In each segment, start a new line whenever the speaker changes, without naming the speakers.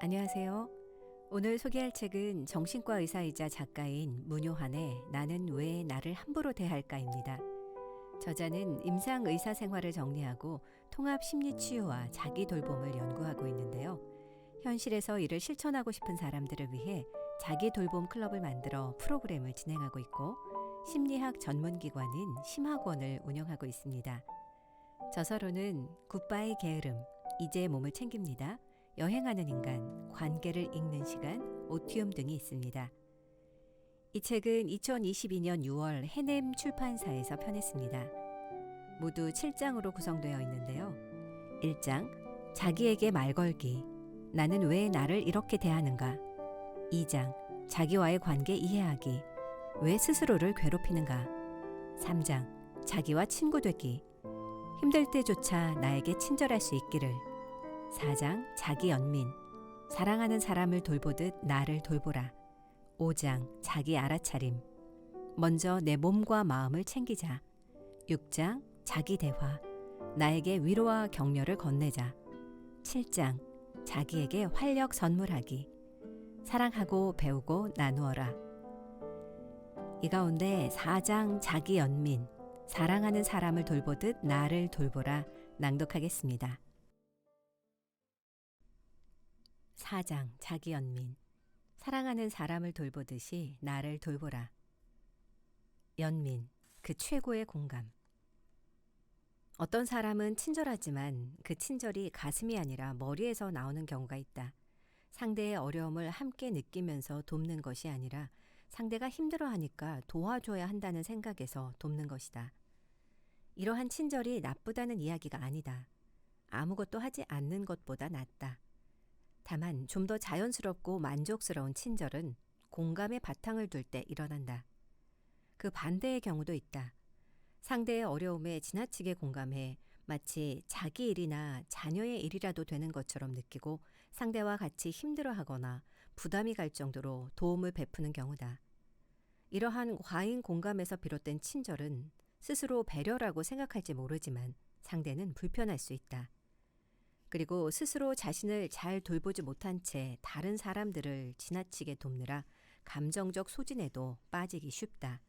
안녕하세요. 오늘 소개할 책은 정신과 의사이자 작가인 문효한의 나는 왜 나를 함부로 대할까입니다. 저자는 임상 의사 생활을 정리하고 통합 심리 치유와 자기 돌봄을 연구하고 있는데요. 현실에서 이를 실천하고 싶은 사람들을 위해 자기 돌봄 클럽을 만들어 프로그램을 진행하고 있고 심리학 전문기관인 심학원을 운영하고 있습니다. 저서로는 굿바이 게으름, 이제 몸을 챙깁니다. 여행하는 인간, 관계를 읽는 시간, 오티움 등이 있습니다. 이 책은 2022년 6월 해냄 출판사에서 펴냈습니다. 모두 7장으로 구성되어 있는데요. 1장, 자기에게 말 걸기. 나는 왜 나를 이렇게 대하는가? 2장, 자기와의 관계 이해하기. 왜 스스로를 괴롭히는가? 3장, 자기와 친구 되기. 힘들 때조차 나에게 친절할 수 있기를. 4장 자기 연민. 사랑하는 사람을 돌보듯 나를 돌보라. 5장 자기 알아차림. 먼저 내 몸과 마음을 챙기자. 6장 자기 대화. 나에게 위로와 격려를 건네자. 7장 자기에게 활력 선물하기. 사랑하고 배우고 나누어라. 이 가운데 4장 자기 연민. 사랑하는 사람을 돌보듯 나를 돌보라 낭독하겠습니다. 4장 자기 연민. 사랑하는 사람을 돌보듯이 나를 돌보라. 연민, 그 최고의 공감. 어떤 사람은 친절하지만 그 친절이 가슴이 아니라 머리에서 나오는 경우가 있다. 상대의 어려움을 함께 느끼면서 돕는 것이 아니라 상대가 힘들어하니까 도와줘야 한다는 생각에서 돕는 것이다. 이러한 친절이 나쁘다는 이야기가 아니다. 아무것도 하지 않는 것보다 낫다. 다만 좀 더 자연스럽고 만족스러운 친절은 공감의 바탕을 둘 때 일어난다. 그 반대의 경우도 있다. 상대의 어려움에 지나치게 공감해 마치 자기 일이나 자녀의 일이라도 되는 것처럼 느끼고 상대와 같이 힘들어하거나 부담이 갈 정도로 도움을 베푸는 경우다. 이러한 과잉 공감에서 비롯된 친절은 스스로 배려라고 생각할지 모르지만 상대는 불편할 수 있다. 그리고 스스로 자신을 잘 돌보지 못한 채 다른 사람들을 지나치게 돕느라 감정적 소진에도 빠지기 쉽다.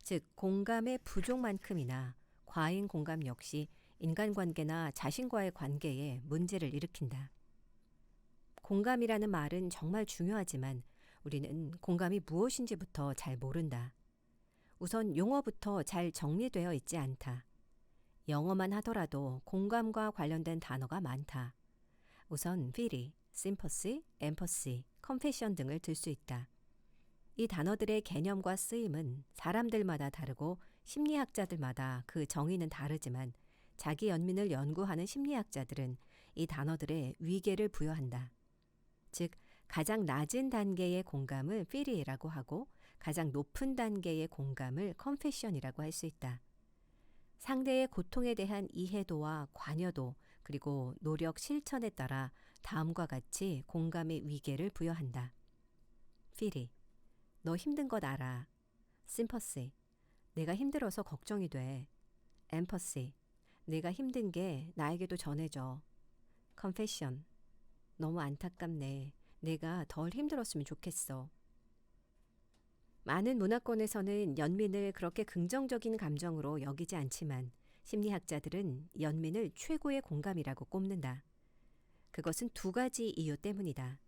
즉, 공감의 부족만큼이나 과잉 공감 역시 인간관계나 자신과의 관계에 문제를 일으킨다. 공감이라는 말은 정말 중요하지만 우리는 공감이 무엇인지부터 잘 모른다. 우선 용어부터 잘 정리되어 있지 않다. 영어만 하더라도 공감과 관련된 단어가 많다. 우선 feely, sympathy, empathy, compassion 등을 들 수 있다. 이 단어들의 개념과 쓰임은 사람들마다 다르고 심리학자들마다 그 정의는 다르지만 자기 연민을 연구하는 심리학자들은 이 단어들의 위계를 부여한다. 즉, 가장 낮은 단계의 공감을 feely라고 하고 가장 높은 단계의 공감을 compassion이라고 할 수 있다. 상대의 고통에 대한 이해도와 관여도 그리고 노력 실천에 따라 다음과 같이 공감의 위계를 부여한다. feely, 너 힘든 것 알아. sympathy, 내가 힘들어서 걱정이 돼. empathy, 내가 힘든 게 나에게도 전해져. compassion, 너무 안타깝네. 내가 덜 힘들었으면 좋겠어. 많은 문화권에서는 연민을 그렇게 긍정적인 감정으로 여기지 않지만 심리학자들은 연민을 최고의 공감이라고 꼽는다. 그것은 두 가지 이유 때문이다.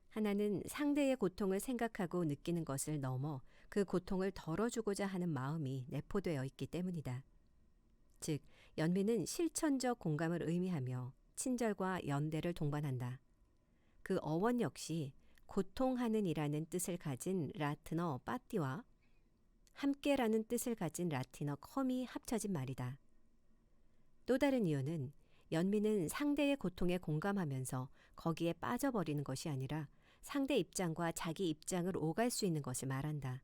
하나는 상대의 고통을 생각하고 느끼는 것을 넘어 그 고통을 덜어주고자 하는 마음이 내포되어 있기 때문이다. 즉, 연민은 실천적 공감을 의미하며 친절과 연대를 동반한다. 그 어원 역시 고통하는 이라는 뜻을 가진 라틴어 빠띠와 함께라는 뜻을 가진 라틴어 컴이 합쳐진 말이다. 또 다른 이유는 연민은 상대의 고통에 공감하면서 거기에 빠져버리는 것이 아니라 상대 입장과 자기 입장을 오갈 수 있는 것을 말한다.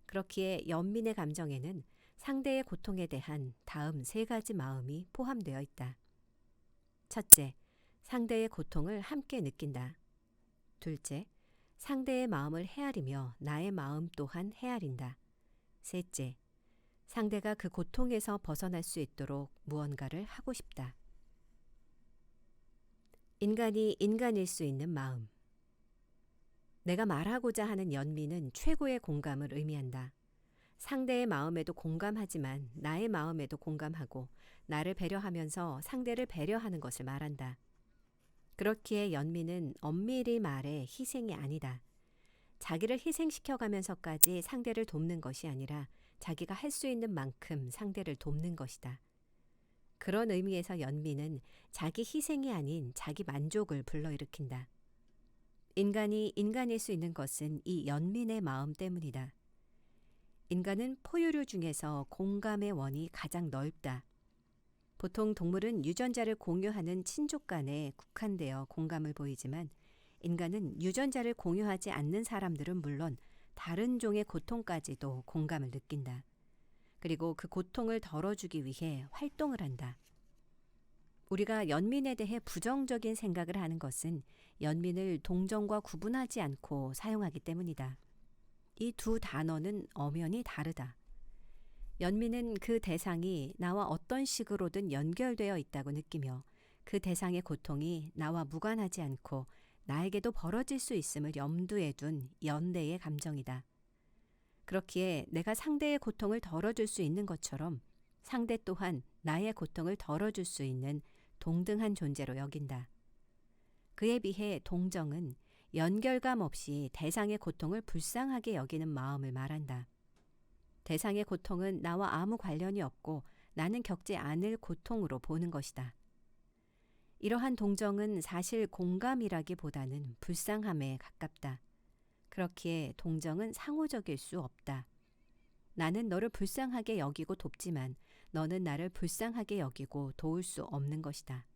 그렇기에 연민의 감정에는 상대의 고통에 대한 다음 세 가지 마음이 포함되어 있다. 첫째, 상대의 고통을 함께 느낀다. 둘째, 상대의 마음을 헤아리며 나의 마음 또한 헤아린다. 셋째, 상대가 그 고통에서 벗어날 수 있도록 무언가를 하고 싶다. 인간이 인간일 수 있는 마음. 내가 말하고자 하는 연민은 최고의 공감을 의미한다. 상대의 마음에도 공감하지만 나의 마음에도 공감하고 나를 배려하면서 상대를 배려하는 것을 말한다. 그렇기에 연민은 엄밀히 말해 희생이 아니다. 자기를 희생시켜가면서까지 상대를 돕는 것이 아니라 자기가 할 수 있는 만큼 상대를 돕는 것이다. 그런 의미에서 연민은 자기 희생이 아닌 자기 만족을 불러일으킨다. 인간이 인간일 수 있는 것은 이 연민의 마음 때문이다. 인간은 포유류 중에서 공감의 원이 가장 넓다. 보통 동물은 유전자를 공유하는 친족 간에 국한되어 공감을 보이지만 인간은 유전자를 공유하지 않는 사람들은 물론 다른 종의 고통까지도 공감을 느낀다. 그리고 그 고통을 덜어주기 위해 활동을 한다. 우리가 연민에 대해 부정적인 생각을 하는 것은 연민을 동정과 구분하지 않고 사용하기 때문이다. 이 두 단어는 엄연히 다르다. 연민은 그 대상이 나와 어떤 식으로든 연결되어 있다고 느끼며 그 대상의 고통이 나와 무관하지 않고 나에게도 벌어질 수 있음을 염두에 둔 연대의 감정이다. 그렇기에 내가 상대의 고통을 덜어줄 수 있는 것처럼 상대 또한 나의 고통을 덜어줄 수 있는 동등한 존재로 여긴다. 그에 비해 동정은 연결감 없이 대상의 고통을 불쌍하게 여기는 마음을 말한다. 대상의 고통은 나와 아무 관련이 없고 나는 겪지 않을 고통으로 보는 것이다. 이러한 동정은 사실 공감이라기보다는 불쌍함에 가깝다. 그렇기에 동정은 상호적일 수 없다. 나는 너를 불쌍하게 여기고 돕지만 너는 나를 불쌍하게 여기고 도울 수 없는 것이다.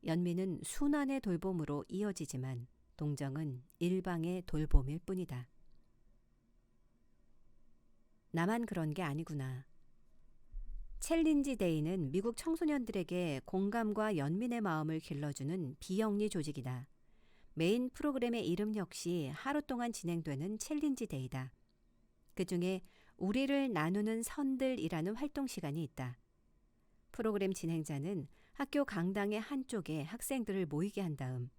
연민은 순환의 돌봄으로 이어지지만 동정은 일방의 돌봄일 뿐이다. 나만 그런 게 아니구나. 챌린지 데이는 미국 청소년들에게 공감과 연민의 마음을 길러주는 비영리 조직이다. 메인 프로그램의 이름 역시 하루 동안 진행되는 챌린지 데이다. 그중에 우리를 나누는 선들이라는 활동 시간이 있다. 프로그램 진행자는 학교 강당의 한쪽에 학생들을 모이게 한 다음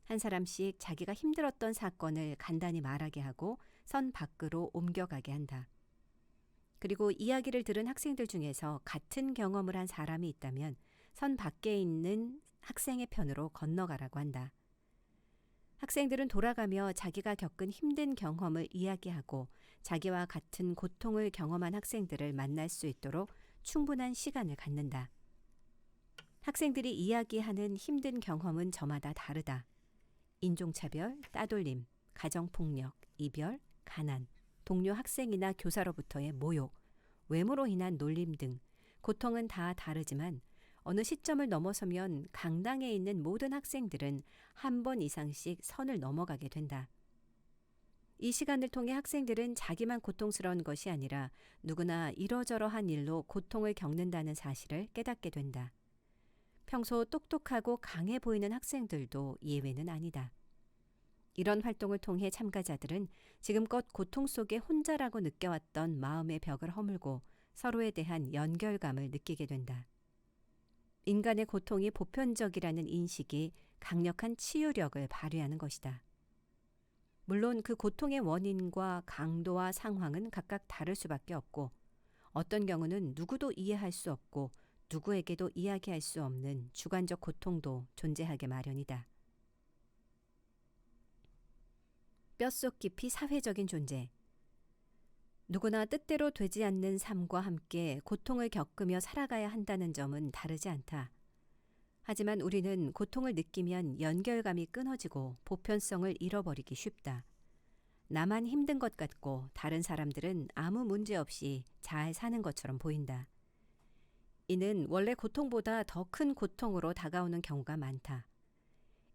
한 사람씩 자기가 힘들었던 사건을 간단히 말하게 하고 선 밖으로 옮겨가게 한다. 그리고 이야기를 들은 학생들 중에서 같은 경험을 한 사람이 있다면 선 밖에 있는 학생의 편으로 건너가라고 한다. 학생들은 돌아가며 자기가 겪은 힘든 경험을 이야기하고 자기와 같은 고통을 경험한 학생들을 만날 수 있도록 충분한 시간을 갖는다. 학생들이 이야기하는 힘든 경험은 저마다 다르다. 인종차별, 따돌림, 가정폭력, 이별, 가난, 동료 학생이나 교사로부터의 모욕, 외모로 인한 놀림 등 고통은 다 다르지만 어느 시점을 넘어서면 강당에 있는 모든 학생들은 한 번 이상씩 선을 넘어가게 된다. 이 시간을 통해 학생들은 자기만 고통스러운 것이 아니라 누구나 이러저러한 일로 고통을 겪는다는 사실을 깨닫게 된다. 평소 똑똑하고 강해 보이는 학생들도 예외는 아니다. 이런 활동을 통해 참가자들은 지금껏 고통 속에 혼자라고 느껴왔던 마음의 벽을 허물고 서로에 대한 연결감을 느끼게 된다. 인간의 고통이 보편적이라는 인식이 강력한 치유력을 발휘하는 것이다. 물론 그 고통의 원인과 강도와 상황은 각각 다를 수밖에 없고 어떤 경우는 누구도 이해할 수 없고 누구에게도 이야기할 수 없는 주관적 고통도 존재하게 마련이다. 뼛속 깊이 사회적인 존재. 누구나 뜻대로 되지 않는 삶과 함께 고통을 겪으며 살아가야 한다는 점은 다르지 않다. 하지만 우리는 고통을 느끼면 연결감이 끊어지고 보편성을 잃어버리기 쉽다. 나만 힘든 것 같고 다른 사람들은 아무 문제 없이 잘 사는 것처럼 보인다. 이는 원래 고통보다 더 큰 고통으로 다가오는 경우가 많다.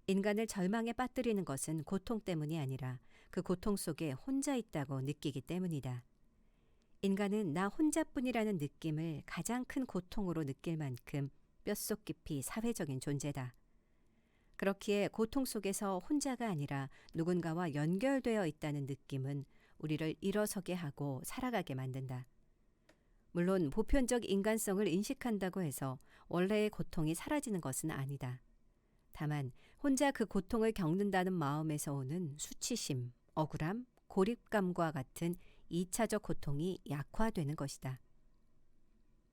인간을 절망에 빠뜨리는 것은 고통 때문이 아니라 그 고통 속에 혼자 있다고 느끼기 때문이다. 인간은 나 혼자뿐이라는 느낌을 가장 큰 고통으로 느낄 만큼 뼛속 깊이 사회적인 존재다. 그렇기에 고통 속에서 혼자가 아니라 누군가와 연결되어 있다는 느낌은 우리를 일어서게 하고 살아가게 만든다. 물론 보편적 인간성을 인식한다고 해서 원래의 고통이 사라지는 것은 아니다. 다만 혼자 그 고통을 겪는다는 마음에서 오는 수치심, 억울함, 고립감과 같은 2차적 고통이 약화되는 것이다.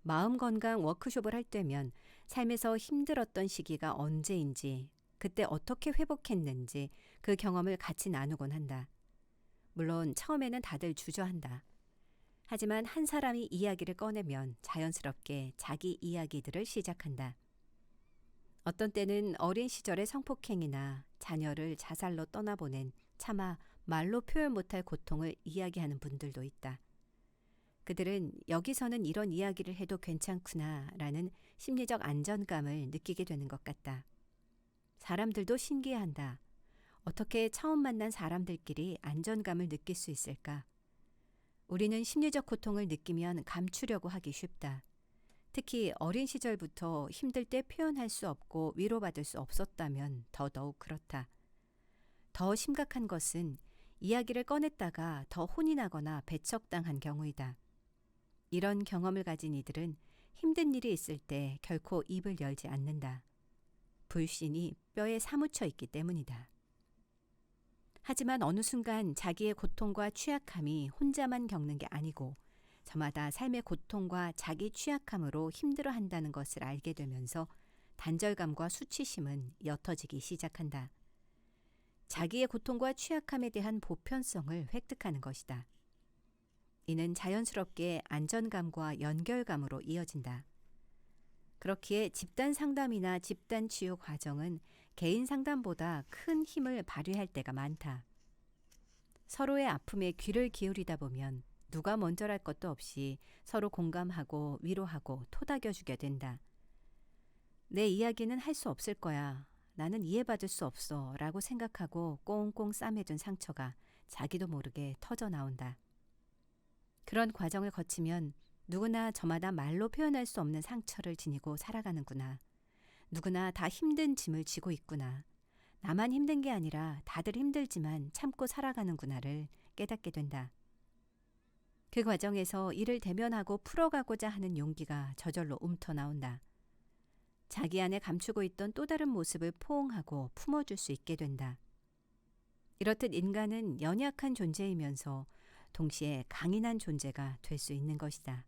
마음 건강 워크숍을 할 때면 삶에서 힘들었던 시기가 언제인지, 그때 어떻게 회복했는지 그 경험을 같이 나누곤 한다. 물론 처음에는 다들 주저한다. 하지만 한 사람이 이야기를 꺼내면 자연스럽게 자기 이야기들을 시작한다. 어떤 때는 어린 시절의 성폭행이나 자녀를 자살로 떠나보낸 차마 말로 표현 못할 고통을 이야기하는 분들도 있다. 그들은 여기서는 이런 이야기를 해도 괜찮구나라는 심리적 안정감을 느끼게 되는 것 같다. 사람들도 신기해한다. 어떻게 처음 만난 사람들끼리 안정감을 느낄 수 있을까? 우리는 심리적 고통을 느끼면 감추려고 하기 쉽다. 특히 어린 시절부터 힘들 때 표현할 수 없고 위로받을 수 없었다면 더더욱 그렇다. 더 심각한 것은 이야기를 꺼냈다가 더 혼이 나거나 배척당한 경우이다. 이런 경험을 가진 이들은 힘든 일이 있을 때 결코 입을 열지 않는다. 불신이 뼈에 사무쳐 있기 때문이다. 하지만 어느 순간 자기의 고통과 취약함이 혼자만 겪는 게 아니고 저마다 삶의 고통과 자기 취약함으로 힘들어한다는 것을 알게 되면서 단절감과 수치심은 옅어지기 시작한다. 자기의 고통과 취약함에 대한 보편성을 획득하는 것이다. 이는 자연스럽게 안전감과 연결감으로 이어진다. 그렇기에 집단 상담이나 집단 치유 과정은 개인 상담보다 큰 힘을 발휘할 때가 많다. 서로의 아픔에 귀를 기울이다 보면 누가 먼저랄 것도 없이 서로 공감하고 위로하고 토닥여주게 된다. 내 이야기는 할 수 없을 거야. 나는 이해받을 수 없어. 라고 생각하고 꽁꽁 싸매둔 상처가 자기도 모르게 터져 나온다. 그런 과정을 거치면 누구나 저마다 말로 표현할 수 없는 상처를 지니고 살아가는구나. 누구나 다 힘든 짐을 지고 있구나. 나만 힘든 게 아니라 다들 힘들지만 참고 살아가는구나를 깨닫게 된다. 그 과정에서 이를 대면하고 풀어가고자 하는 용기가 저절로 움터나온다. 자기 안에 감추고 있던 또 다른 모습을 포옹하고 품어줄 수 있게 된다. 이렇듯 인간은 연약한 존재이면서 동시에 강인한 존재가 될 수 있는 것이다.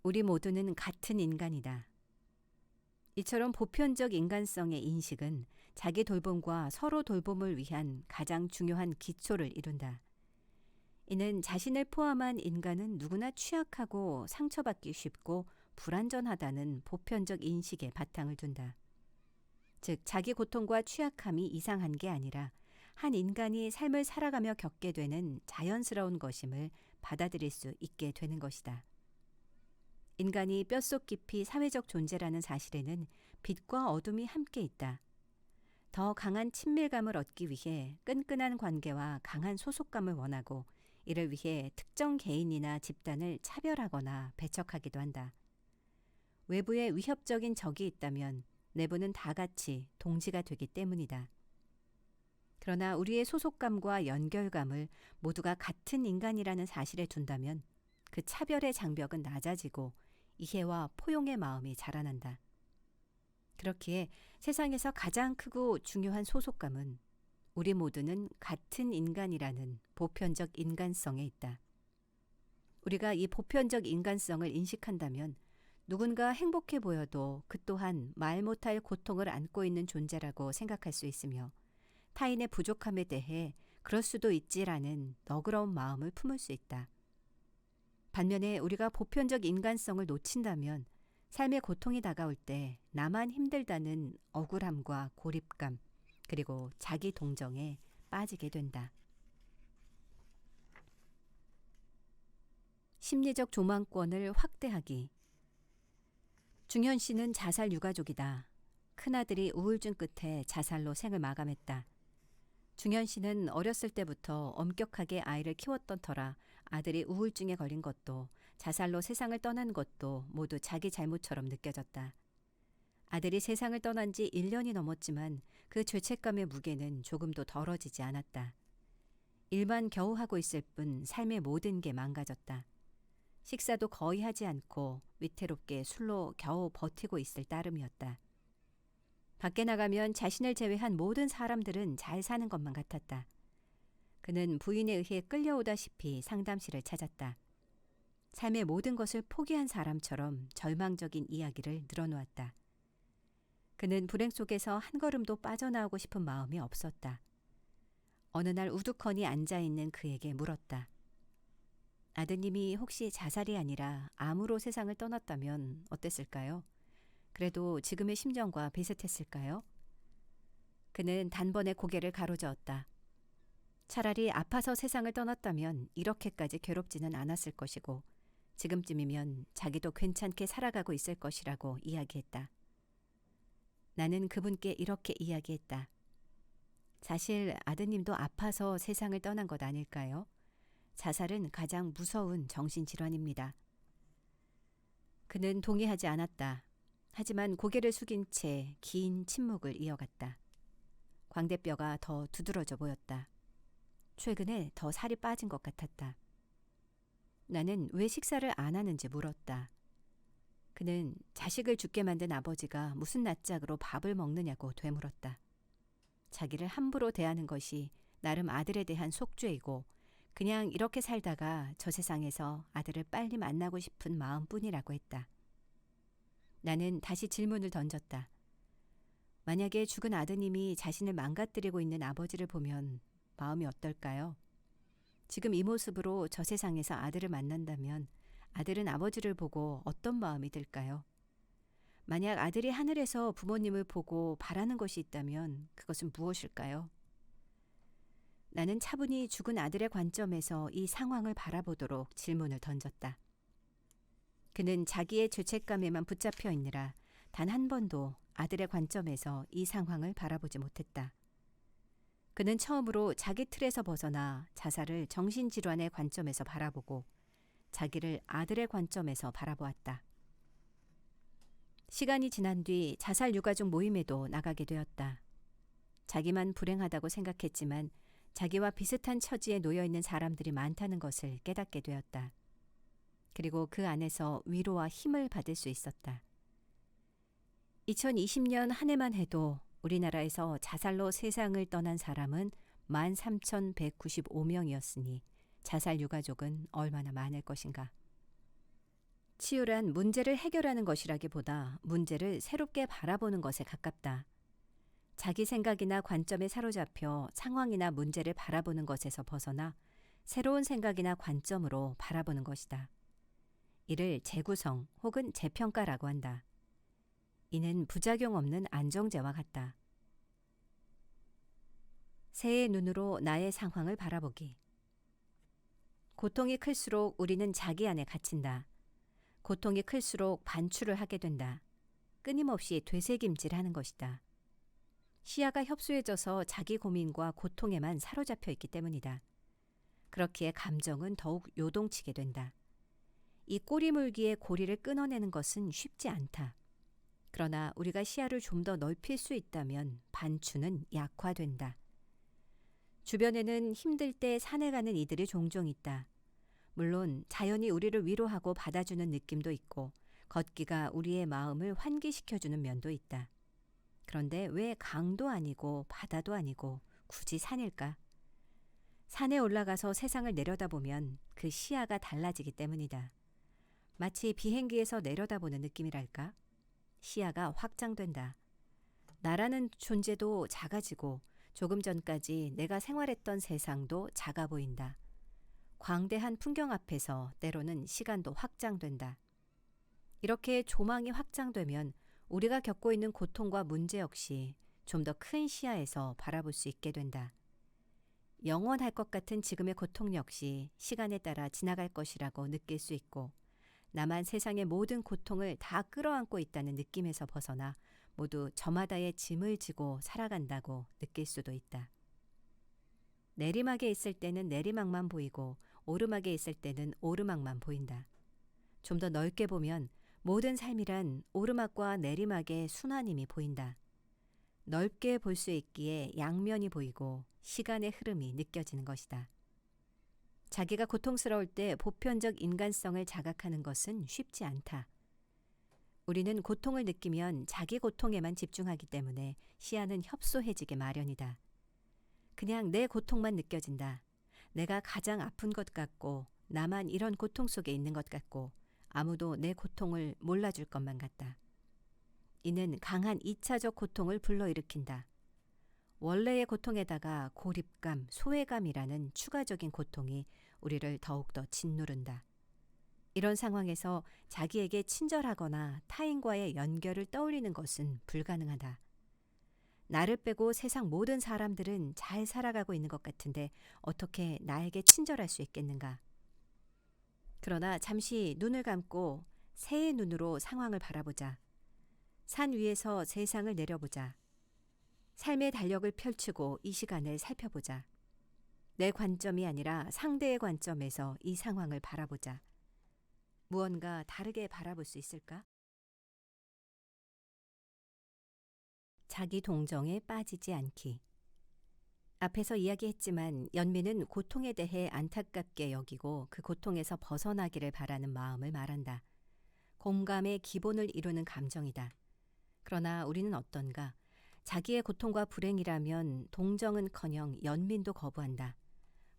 우리 모두는 같은 인간이다. 이처럼 보편적 인간성의 인식은 자기 돌봄과 서로 돌봄을 위한 가장 중요한 기초를 이룬다. 이는 자신을 포함한 인간은 누구나 취약하고 상처받기 쉽고 불완전하다는 보편적 인식에 바탕을 둔다. 즉, 자기 고통과 취약함이 이상한 게 아니라 한 인간이 삶을 살아가며 겪게 되는 자연스러운 것임을 받아들일 수 있게 되는 것이다. 인간이 뼛속 깊이 사회적 존재라는 사실에는 빛과 어둠이 함께 있다. 더 강한 친밀감을 얻기 위해 끈끈한 관계와 강한 소속감을 원하고 이를 위해 특정 개인이나 집단을 차별하거나 배척하기도 한다. 외부에 위협적인 적이 있다면 내부는 다 같이 동지가 되기 때문이다. 그러나 우리의 소속감과 연결감을 모두가 같은 인간이라는 사실에 둔다면 그 차별의 장벽은 낮아지고 이해와 포용의 마음이 자라난다. 그렇기에 세상에서 가장 크고 중요한 소속감은 우리 모두는 같은 인간이라는 보편적 인간성에 있다. 우리가 이 보편적 인간성을 인식한다면 누군가 행복해 보여도 그 또한 말 못할 고통을 안고 있는 존재라고 생각할 수 있으며 타인의 부족함에 대해 그럴 수도 있지라는 너그러운 마음을 품을 수 있다. 반면에 우리가 보편적 인간성을 놓친다면 삶의 고통이 다가올 때 나만 힘들다는 억울함과 고립감 그리고 자기 동정에 빠지게 된다. 심리적 조망권을 확대하기. 중현 씨는 자살 유가족이다. 큰아들이 우울증 끝에 자살로 생을 마감했다. 중현 씨는 어렸을 때부터 엄격하게 아이를 키웠던 터라 아들이 우울증에 걸린 것도 자살로 세상을 떠난 것도 모두 자기 잘못처럼 느껴졌다. 아들이 세상을 떠난 지 1년이 넘었지만 그 죄책감의 무게는 조금도 덜어지지 않았다. 일만 겨우 하고 있을 뿐 삶의 모든 게 망가졌다. 식사도 거의 하지 않고 위태롭게 술로 겨우 버티고 있을 따름이었다. 밖에 나가면 자신을 제외한 모든 사람들은 잘 사는 것만 같았다. 그는 부인에 의해 끌려오다시피 상담실을 찾았다. 삶의 모든 것을 포기한 사람처럼 절망적인 이야기를 늘어놓았다. 그는 불행 속에서 한 걸음도 빠져나오고 싶은 마음이 없었다. 어느 날 우두커니 앉아있는 그에게 물었다. 아드님이 혹시 자살이 아니라 암으로 세상을 떠났다면 어땠을까요? 그래도 지금의 심정과 비슷했을까요? 그는 단번에 고개를 가로저었다. 차라리 아파서 세상을 떠났다면 이렇게까지 괴롭지는 않았을 것이고 지금쯤이면 자기도 괜찮게 살아가고 있을 것이라고 이야기했다. 나는 그분께 이렇게 이야기했다. 사실 아드님도 아파서 세상을 떠난 것 아닐까요? 자살은 가장 무서운 정신질환입니다. 그는 동의하지 않았다. 하지만 고개를 숙인 채 긴 침묵을 이어갔다. 광대뼈가 더 두드러져 보였다. 최근에 더 살이 빠진 것 같았다. 나는 왜 식사를 안 하는지 물었다. 그는 자식을 죽게 만든 아버지가 무슨 낯짝으로 밥을 먹느냐고 되물었다. 자기를 함부로 대하는 것이 나름 아들에 대한 속죄이고 그냥 이렇게 살다가 저 세상에서 아들을 빨리 만나고 싶은 마음뿐이라고 했다. 나는 다시 질문을 던졌다. 만약에 죽은 아드님이 자신을 망가뜨리고 있는 아버지를 보면 마음이 어떨까요? 지금 이 모습으로 저 세상에서 아들을 만난다면 아들은 아버지를 보고 어떤 마음이 들까요? 만약 아들이 하늘에서 부모님을 보고 바라는 것이 있다면 그것은 무엇일까요? 나는 차분히 죽은 아들의 관점에서 이 상황을 바라보도록 질문을 던졌다. 그는 자기의 죄책감에만 붙잡혀 있느라 단 한 번도 아들의 관점에서 이 상황을 바라보지 못했다. 그는 처음으로 자기 틀에서 벗어나 자살을 정신질환의 관점에서 바라보고 자기를 아들의 관점에서 바라보았다. 시간이 지난 뒤 자살 유가족 모임에도 나가게 되었다. 자기만 불행하다고 생각했지만 자기와 비슷한 처지에 놓여 있는 사람들이 많다는 것을 깨닫게 되었다. 그리고 그 안에서 위로와 힘을 받을 수 있었다. 2020년 한 해만 해도 우리나라에서 자살로 세상을 떠난 사람은 13,195명이었으니 자살 유가족은 얼마나 많을 것인가. 치유란 문제를 해결하는 것이라기보다 문제를 새롭게 바라보는 것에 가깝다. 자기 생각이나 관점에 사로잡혀 상황이나 문제를 바라보는 것에서 벗어나 새로운 생각이나 관점으로 바라보는 것이다. 이를 재구성 혹은 재평가라고 한다. 이는 부작용 없는 안정제와 같다. 새의 눈으로 나의 상황을 바라보기. 고통이 클수록 우리는 자기 안에 갇힌다. 고통이 클수록 반출을 하게 된다. 끊임없이 되새김질하는 것이다. 시야가 협소해져서 자기 고민과 고통에만 사로잡혀 있기 때문이다. 그렇기에 감정은 더욱 요동치게 된다. 이 꼬리물기의 고리를 끊어내는 것은 쉽지 않다. 그러나 우리가 시야를 좀 더 넓힐 수 있다면 반추는 약화된다. 주변에는 힘들 때 산에 가는 이들이 종종 있다. 물론 자연이 우리를 위로하고 받아주는 느낌도 있고 걷기가 우리의 마음을 환기시켜주는 면도 있다. 그런데 왜 강도 아니고 바다도 아니고 굳이 산일까? 산에 올라가서 세상을 내려다보면 그 시야가 달라지기 때문이다. 마치 비행기에서 내려다보는 느낌이랄까? 시야가 확장된다. 나라는 존재도 작아지고 조금 전까지 내가 생활했던 세상도 작아 보인다. 광대한 풍경 앞에서 때로는 시간도 확장된다. 이렇게 조망이 확장되면 우리가 겪고 있는 고통과 문제 역시 좀 더 큰 시야에서 바라볼 수 있게 된다. 영원할 것 같은 지금의 고통 역시 시간에 따라 지나갈 것이라고 느낄 수 있고 나만 세상의 모든 고통을 다 끌어안고 있다는 느낌에서 벗어나 모두 저마다의 짐을 지고 살아간다고 느낄 수도 있다. 내리막에 있을 때는 내리막만 보이고 오르막에 있을 때는 오르막만 보인다. 좀 더 넓게 보면 모든 삶이란 오르막과 내리막의 순환임이 보인다. 넓게 볼 수 있기에 양면이 보이고 시간의 흐름이 느껴지는 것이다. 자기가 고통스러울 때 보편적 인간성을 자각하는 것은 쉽지 않다. 우리는 고통을 느끼면 자기 고통에만 집중하기 때문에 시야는 협소해지게 마련이다. 그냥 내 고통만 느껴진다. 내가 가장 아픈 것 같고 나만 이런 고통 속에 있는 것 같고 아무도 내 고통을 몰라줄 것만 같다. 이는 강한 2차적 고통을 불러일으킨다. 원래의 고통에다가 고립감, 소외감이라는 추가적인 고통이 우리를 더욱더 짓누른다. 이런 상황에서 자기에게 친절하거나 타인과의 연결을 떠올리는 것은 불가능하다. 나를 빼고 세상 모든 사람들은 잘 살아가고 있는 것 같은데 어떻게 나에게 친절할 수 있겠는가? 그러나 잠시 눈을 감고 새의 눈으로 상황을 바라보자. 산 위에서 세상을 내려보자. 삶의 달력을 펼치고 이 시간을 살펴보자. 내 관점이 아니라 상대의 관점에서 이 상황을 바라보자. 무언가 다르게 바라볼 수 있을까? 자기 동정에 빠지지 않기. 앞에서 이야기했지만 연민은 고통에 대해 안타깝게 여기고 그 고통에서 벗어나기를 바라는 마음을 말한다. 공감의 기본을 이루는 감정이다. 그러나 우리는 어떤가? 자기의 고통과 불행이라면 동정은커녕 연민도 거부한다.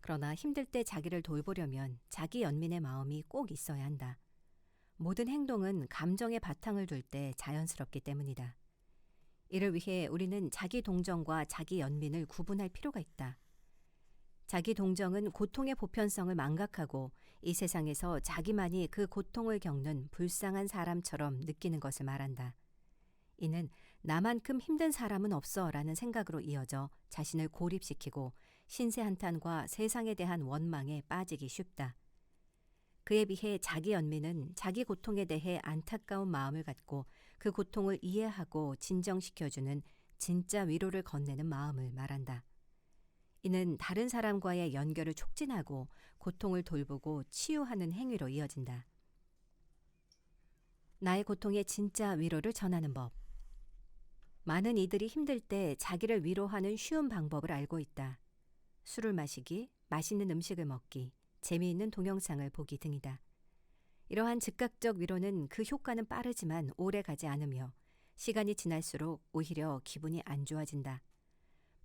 그러나 힘들 때 자기를 돌보려면 자기 연민의 마음이 꼭 있어야 한다. 모든 행동은 감정의 바탕을 둘 때 자연스럽기 때문이다. 이를 위해 우리는 자기 동정과 자기 연민을 구분할 필요가 있다. 자기 동정은 고통의 보편성을 망각하고 이 세상에서 자기만이 그 고통을 겪는 불쌍한 사람처럼 느끼는 것을 말한다. 이는 나만큼 힘든 사람은 없어라는 생각으로 이어져 자신을 고립시키고 신세 한탄과 세상에 대한 원망에 빠지기 쉽다. 그에 비해 자기 연민은 자기 고통에 대해 안타까운 마음을 갖고 그 고통을 이해하고 진정시켜주는 진짜 위로를 건네는 마음을 말한다. 이는 다른 사람과의 연결을 촉진하고 고통을 돌보고 치유하는 행위로 이어진다. 나의 고통에 진짜 위로를 전하는 법. 많은 이들이 힘들 때 자기를 위로하는 쉬운 방법을 알고 있다. 술을 마시기, 맛있는 음식을 먹기, 재미있는 동영상을 보기 등이다. 이러한 즉각적 위로는 그 효과는 빠르지만 오래 가지 않으며 시간이 지날수록 오히려 기분이 안 좋아진다.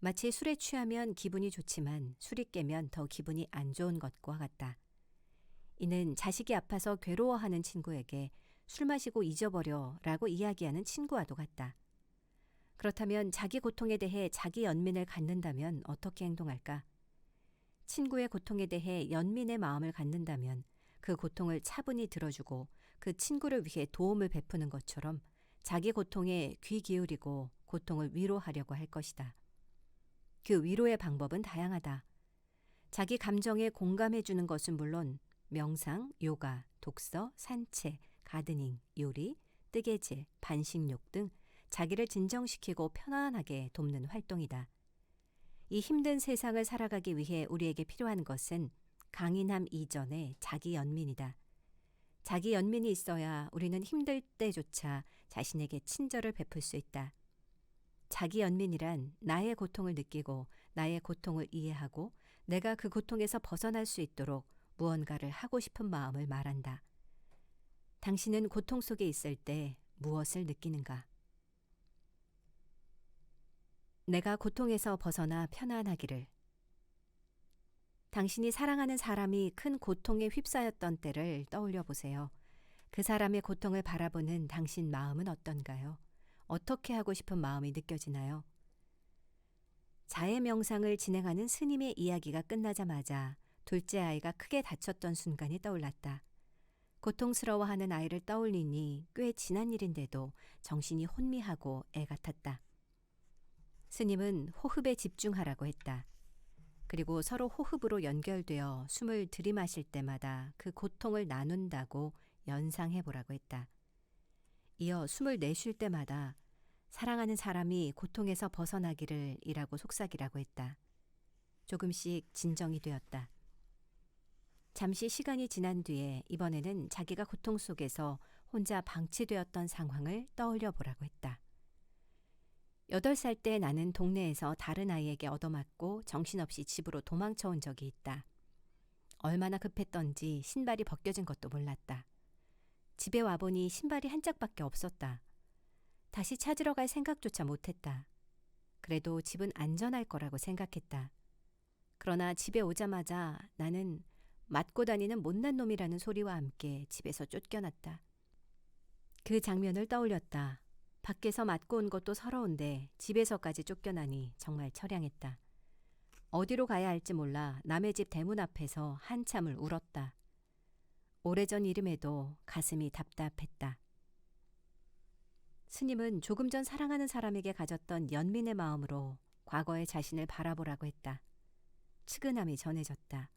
마치 술에 취하면 기분이 좋지만 술이 깨면 더 기분이 안 좋은 것과 같다. 이는 자식이 아파서 괴로워하는 친구에게 술 마시고 잊어버려 라고 이야기하는 친구와도 같다. 그렇다면 자기 고통에 대해 자기 연민을 갖는다면 어떻게 행동할까? 친구의 고통에 대해 연민의 마음을 갖는다면 그 고통을 차분히 들어주고 그 친구를 위해 도움을 베푸는 것처럼 자기 고통에 귀 기울이고 고통을 위로하려고 할 것이다. 그 위로의 방법은 다양하다. 자기 감정에 공감해주는 것은 물론 명상, 요가, 독서, 산책, 가드닝, 요리, 뜨개질, 반식욕 등 자기를 진정시키고 편안하게 돕는 활동이다. 이 힘든 세상을 살아가기 위해 우리에게 필요한 것은 강인함 이전의 자기 연민이다. 자기 연민이 있어야 우리는 힘들 때조차 자신에게 친절을 베풀 수 있다. 자기 연민이란 나의 고통을 느끼고 나의 고통을 이해하고 내가 그 고통에서 벗어날 수 있도록 무언가를 하고 싶은 마음을 말한다. 당신은 고통 속에 있을 때 무엇을 느끼는가? 내가 고통에서 벗어나 편안하기를. 당신이 사랑하는 사람이 큰 고통에 휩싸였던 때를 떠올려 보세요. 그 사람의 고통을 바라보는 당신 마음은 어떤가요? 어떻게 하고 싶은 마음이 느껴지나요? 자해 명상을 진행하는 스님의 이야기가 끝나자마자 둘째 아이가 크게 다쳤던 순간이 떠올랐다. 고통스러워하는 아이를 떠올리니 꽤 지난 일인데도 정신이 혼미하고 애 같았다. 스님은 호흡에 집중하라고 했다. 그리고 서로 호흡으로 연결되어 숨을 들이마실 때마다 그 고통을 나눈다고 연상해보라고 했다. 이어 숨을 내쉴 때마다 사랑하는 사람이 고통에서 벗어나기를 이라고 속삭이라고 했다. 조금씩 진정이 되었다. 잠시 시간이 지난 뒤에 이번에는 자기가 고통 속에서 혼자 방치되었던 상황을 떠올려 보라고 했다. 8살 때 나는 동네에서 다른 아이에게 얻어맞고 정신없이 집으로 도망쳐온 적이 있다. 얼마나 급했던지 신발이 벗겨진 것도 몰랐다. 집에 와보니 신발이 한 짝밖에 없었다. 다시 찾으러 갈 생각조차 못했다. 그래도 집은 안전할 거라고 생각했다. 그러나 집에 오자마자 나는 맞고 다니는 못난 놈이라는 소리와 함께 집에서 쫓겨났다. 그 장면을 떠올렸다. 밖에서 맞고 온 것도 서러운데 집에서까지 쫓겨나니 정말 처량했다. 어디로 가야 할지 몰라 남의 집 대문 앞에서 한참을 울었다. 오래전 일임에도 가슴이 답답했다. 스님은 조금 전 사랑하는 사람에게 가졌던 연민의 마음으로 과거의 자신을 바라보라고 했다. 측은함이 전해졌다.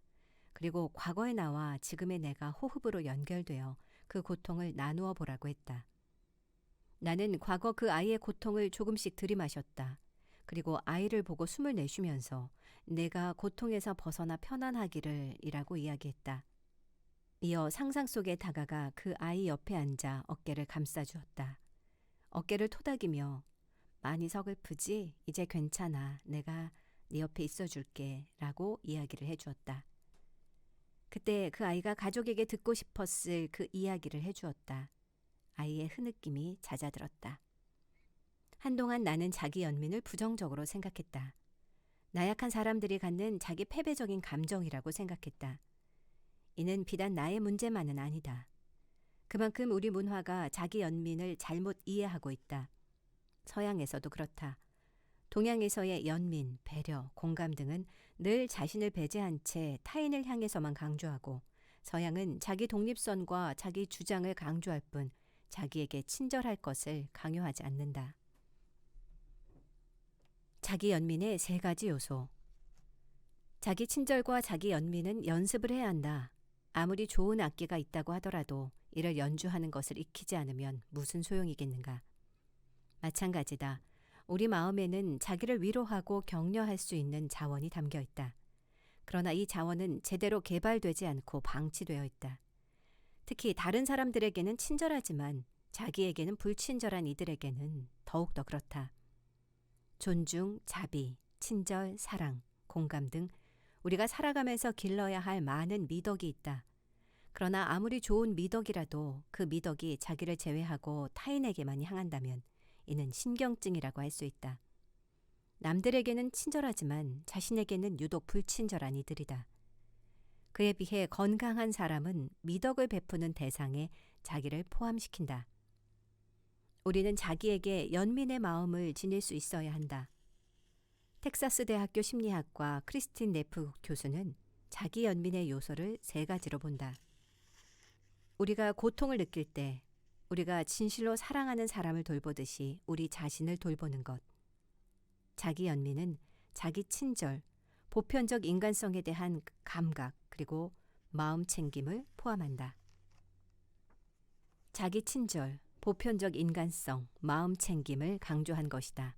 그리고 과거의 나와 지금의 내가 호흡으로 연결되어 그 고통을 나누어 보라고 했다. 나는 과거 그 아이의 고통을 조금씩 들이마셨다. 그리고 아이를 보고 숨을 내쉬면서 내가 고통에서 벗어나 편안하기를 이라고 이야기했다. 이어 상상 속에 다가가 그 아이 옆에 앉아 어깨를 감싸주었다. 어깨를 토닥이며 많이 서글프지? 이제 괜찮아. 내가 네 옆에 있어줄게 라고 이야기를 해주었다. 그때 그 아이가 가족에게 듣고 싶었을 그 이야기를 해주었다. 아이의 흐느낌이 잦아들었다. 한동안 나는 자기 연민을 부정적으로 생각했다. 나약한 사람들이 갖는 자기 패배적인 감정이라고 생각했다. 이는 비단 나의 문제만은 아니다. 그만큼 우리 문화가 자기 연민을 잘못 이해하고 있다. 서양에서도 그렇다. 동양에서의 연민, 배려, 공감 등은 늘 자신을 배제한 채 타인을 향해서만 강조하고 서양은 자기 독립선과 자기 주장을 강조할 뿐 자기에게 친절할 것을 강요하지 않는다. 자기 연민의 3가지 요소. 자기 친절과 자기 연민은 연습을 해야 한다. 아무리 좋은 악기가 있다고 하더라도 이를 연주하는 것을 익히지 않으면 무슨 소용이겠는가. 마찬가지다. 우리 마음에는 자기를 위로하고 격려할 수 있는 자원이 담겨 있다. 그러나 이 자원은 제대로 개발되지 않고 방치되어 있다. 특히 다른 사람들에게는 친절하지만 자기에게는 불친절한 이들에게는 더욱더 그렇다. 존중, 자비, 친절, 사랑, 공감 등 우리가 살아가면서 길러야 할 많은 미덕이 있다. 그러나 아무리 좋은 미덕이라도 그 미덕이 자기를 제외하고 타인에게만 향한다면 이는 신경증이라고 할 수 있다. 남들에게는 친절하지만 자신에게는 유독 불친절한 이들이다. 그에 비해 건강한 사람은 미덕을 베푸는 대상에 자기를 포함시킨다. 우리는 자기에게 연민의 마음을 지닐 수 있어야 한다. 텍사스 대학교 심리학과 크리스틴 네프 교수는 자기 연민의 요소를 3가지로 본다. 우리가 고통을 느낄 때 우리가 진실로 사랑하는 사람을 돌보듯이 우리 자신을 돌보는 것. 자기 연민은 자기 친절, 보편적 인간성에 대한 감각 그리고 마음 챙김을 포함한다. 자기 친절, 보편적 인간성, 마음 챙김을 강조한 것이다.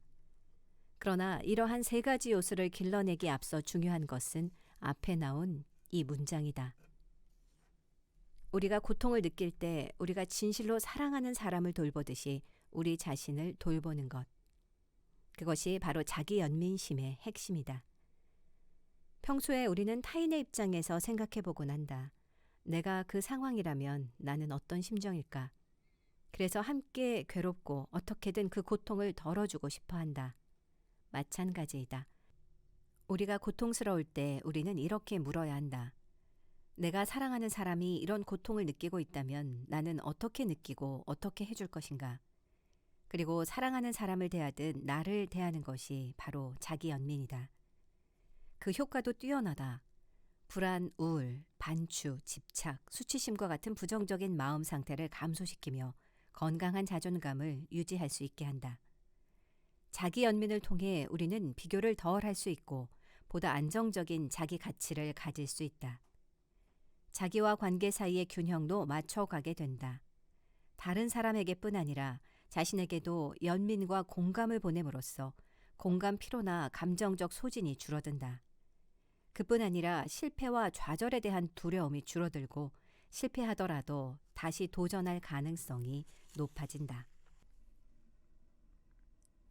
그러나 이러한 3가지 요소를 길러내기 앞서 중요한 것은 앞에 나온 이 문장이다. 우리가 고통을 느낄 때 우리가 진실로 사랑하는 사람을 돌보듯이 우리 자신을 돌보는 것. 그것이 바로 자기 연민심의 핵심이다. 평소에 우리는 타인의 입장에서 생각해보곤 한다. 내가 그 상황이라면 나는 어떤 심정일까? 그래서 함께 괴롭고 어떻게든 그 고통을 덜어주고 싶어 한다. 마찬가지이다. 우리가 고통스러울 때 우리는 이렇게 물어야 한다. 내가 사랑하는 사람이 이런 고통을 느끼고 있다면 나는 어떻게 느끼고 어떻게 해줄 것인가? 그리고 사랑하는 사람을 대하듯 나를 대하는 것이 바로 자기 연민이다. 그 효과도 뛰어나다. 불안, 우울, 반추, 집착, 수치심과 같은 부정적인 마음 상태를 감소시키며 건강한 자존감을 유지할 수 있게 한다. 자기 연민을 통해 우리는 비교를 덜 할 수 있고 보다 안정적인 자기 가치를 가질 수 있다. 자기와 관계 사이의 균형도 맞춰가게 된다. 다른 사람에게뿐 아니라 자신에게도 연민과 공감을 보냄으로써 공감 피로나 감정적 소진이 줄어든다. 그뿐 아니라 실패와 좌절에 대한 두려움이 줄어들고 실패하더라도 다시 도전할 가능성이 높아진다.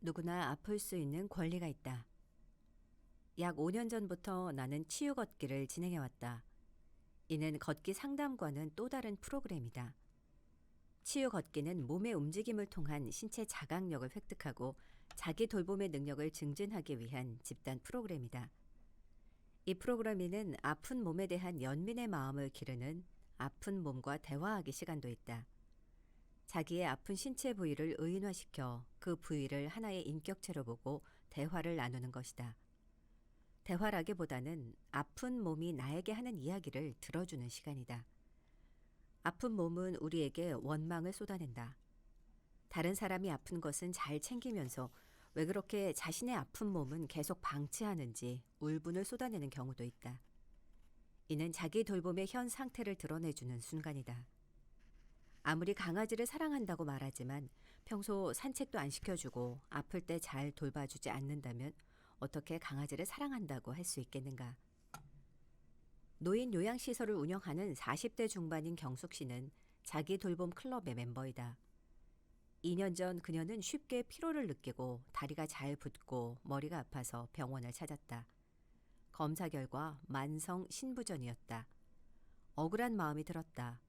누구나 아플 수 있는 권리가 있다. 약 5년 전부터 나는 치유 걷기를 진행해왔다. 이는 걷기 상담과는 또 다른 프로그램이다. 치유 걷기는 몸의 움직임을 통한 신체 자각력을 획득하고 자기 돌봄의 능력을 증진하기 위한 집단 프로그램이다. 이 프로그램에는 아픈 몸에 대한 연민의 마음을 기르는 아픈 몸과 대화하기 시간도 있다. 자기의 아픈 신체 부위를 의인화시켜 그 부위를 하나의 인격체로 보고 대화를 나누는 것이다. 대화라기보다는 아픈 몸이 나에게 하는 이야기를 들어주는 시간이다. 아픈 몸은 우리에게 원망을 쏟아낸다. 다른 사람이 아픈 것은 잘 챙기면서 왜 그렇게 자신의 아픈 몸은 계속 방치하는지 울분을 쏟아내는 경우도 있다. 이는 자기 돌봄의 현 상태를 드러내주는 순간이다. 아무리 강아지를 사랑한다고 말하지만 평소 산책도 안 시켜주고 아플 때 잘 돌봐주지 않는다면 어떻게 강아지를 사랑한다고 할 수 있겠는가? 노인 요양시설을 운영하는 40대 중반인 경숙 씨는 자기 돌봄 클럽의 멤버이다. 2년 전 그녀는 쉽게 피로를 느끼고 다리가 잘 붓고 머리가 아파서 병원을 찾았다. 검사 결과 만성 신부전이었다. 억울한 마음이 들었다.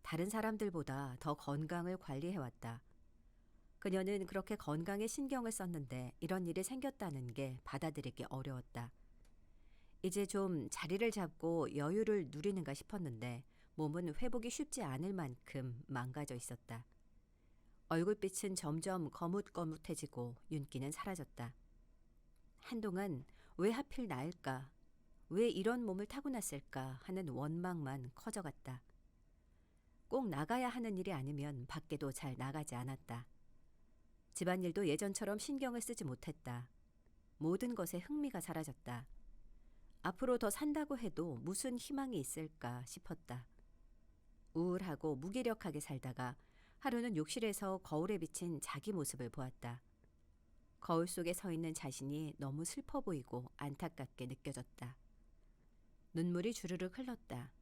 다른 사람들보다 더 건강을 관리해왔다. 그녀는 그렇게 건강에 신경을 썼는데 이런 일이 생겼다는 게 받아들이기 어려웠다. 이제 좀 자리를 잡고 여유를 누리는가 싶었는데 몸은 회복이 쉽지 않을 만큼 망가져 있었다. 얼굴빛은 점점 거뭇거뭇해지고 윤기는 사라졌다. 한동안 왜 하필 나일까? 왜 이런 몸을 타고났을까 하는 원망만 커져갔다. 꼭 나가야 하는 일이 아니면 밖에도 잘 나가지 않았다. 집안일도 예전처럼 신경을 쓰지 못했다. 모든 것에 흥미가 사라졌다. 앞으로 더 산다고 해도 무슨 희망이 있을까 싶었다. 우울하고 무기력하게 살다가 하루는 욕실에서 거울에 비친 자기 모습을 보았다. 거울 속에 서 있는 자신이 너무 슬퍼 보이고 안타깝게 느껴졌다. 눈물이 주르륵 흘렀다.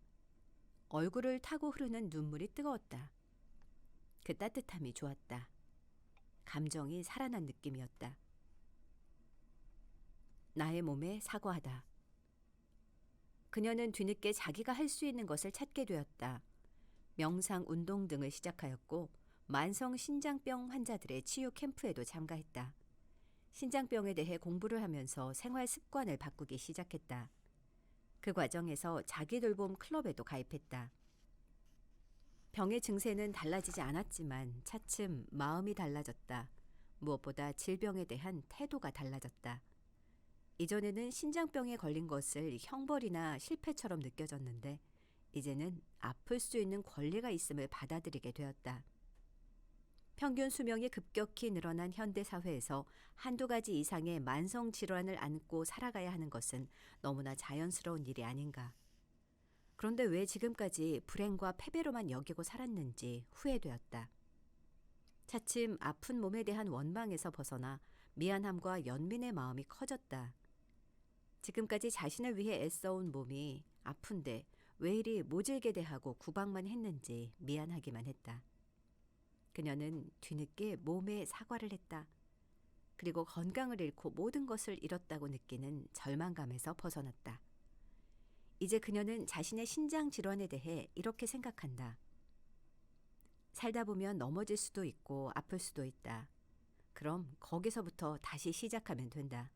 얼굴을 타고 흐르는 눈물이 뜨거웠다. 그 따뜻함이 좋았다. 감정이 살아난 느낌이었다. 나의 몸에 사과하다. 그녀는 뒤늦게 자기가 할 수 있는 것을 찾게 되었다. 명상, 운동 등을 시작하였고 만성 신장병 환자들의 치유 캠프에도 참가했다. 신장병에 대해 공부를 하면서 생활 습관을 바꾸기 시작했다. 그 과정에서 자기 돌봄 클럽에도 가입했다. 병의 증세는 달라지지 않았지만 차츰 마음이 달라졌다. 무엇보다 질병에 대한 태도가 달라졌다. 이전에는 신장병에 걸린 것을 형벌이나 실패처럼 느껴졌는데 이제는 아플 수 있는 권리가 있음을 받아들이게 되었다. 평균 수명이 급격히 늘어난 현대 사회에서 한두 가지 이상의 만성 질환을 안고 살아가야 하는 것은 너무나 자연스러운 일이 아닌가. 그런데 왜 지금까지 불행과 패배로만 여기고 살았는지 후회되었다. 차츰 아픈 몸에 대한 원망에서 벗어나 미안함과 연민의 마음이 커졌다. 지금까지 자신을 위해 애써온 몸이 아픈데 왜 이리 모질게 대하고 구박만 했는지 미안하기만 했다. 그녀는 뒤늦게 몸에 사과를 했다. 그리고 건강을 잃고 모든 것을 잃었다고 느끼는 절망감에서 벗어났다. 이제 그녀는 자신의 신장 질환에 대해 이렇게 생각한다. 살다 보면 넘어질 수도 있고 아플 수도 있다. 그럼 거기서부터 다시 시작하면 된다.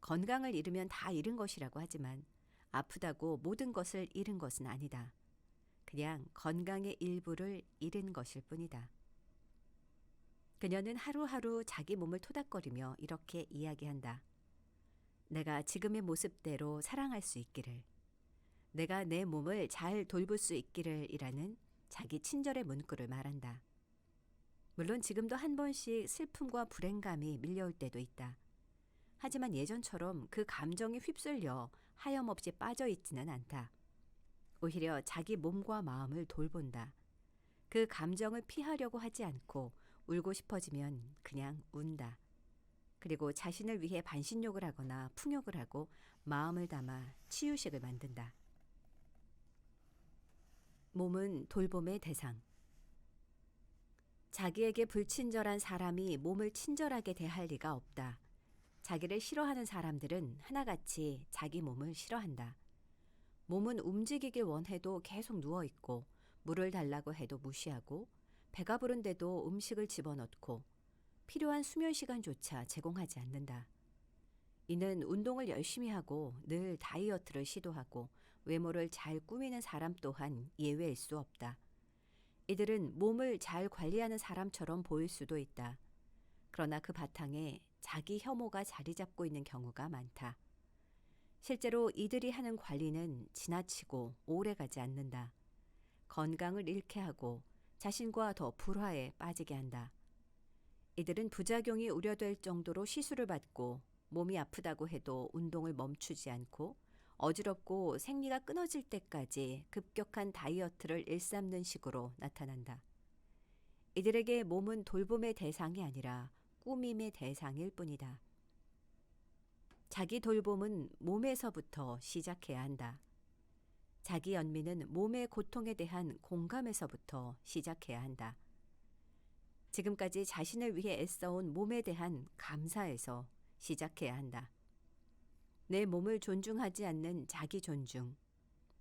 건강을 잃으면 다 잃은 것이라고 하지만 아프다고 모든 것을 잃은 것은 아니다. 그냥 건강의 일부를 잃은 것일 뿐이다. 그녀는 하루하루 자기 몸을 토닥거리며 이렇게 이야기한다. 내가 지금의 모습대로 사랑할 수 있기를. 내가 내 몸을 잘 돌볼 수 있기를 이라는 자기 친절의 문구를 말한다. 물론 지금도 한 번씩 슬픔과 불행감이 밀려올 때도 있다. 하지만 예전처럼 그 감정에 휩쓸려 하염없이 빠져 있지는 않다. 오히려 자기 몸과 마음을 돌본다. 그 감정을 피하려고 하지 않고 울고 싶어지면 그냥 운다. 그리고 자신을 위해 반신욕을 하거나 풍욕을 하고 마음을 담아 치유식을 만든다. 몸은 돌봄의 대상. 자기에게 불친절한 사람이 몸을 친절하게 대할 리가 없다. 자기를 싫어하는 사람들은 하나같이 자기 몸을 싫어한다. 몸은 움직이길 원해도 계속 누워있고 물을 달라고 해도 무시하고 배가 부른데도 음식을 집어넣고 필요한 수면 시간조차 제공하지 않는다. 이는 운동을 열심히 하고 늘 다이어트를 시도하고 외모를 잘 꾸미는 사람 또한 예외일 수 없다. 이들은 몸을 잘 관리하는 사람처럼 보일 수도 있다. 그러나 그 바탕에 자기 혐오가 자리 잡고 있는 경우가 많다. 실제로 이들이 하는 관리는 지나치고 오래가지 않는다. 건강을 잃게 하고 자신과 더 불화에 빠지게 한다. 이들은 부작용이 우려될 정도로 시술을 받고 몸이 아프다고 해도 운동을 멈추지 않고 어지럽고 생리가 끊어질 때까지 급격한 다이어트를 일삼는 식으로 나타난다. 이들에게 몸은 돌봄의 대상이 아니라 꾸밈의 대상일 뿐이다. 자기 돌봄은 몸에서부터 시작해야 한다. 자기 연민은 몸의 고통에 대한 공감에서부터 시작해야 한다. 지금까지 자신을 위해 애써온 몸에 대한 감사에서 시작해야 한다. 내 몸을 존중하지 않는 자기 존중,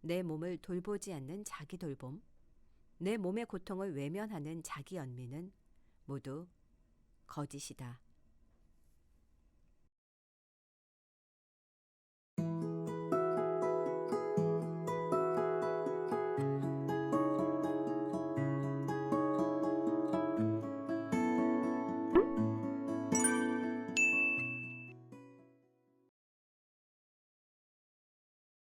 내 몸을 돌보지 않는 자기 돌봄, 내 몸의 고통을 외면하는 자기 연민은 모두 거짓이다.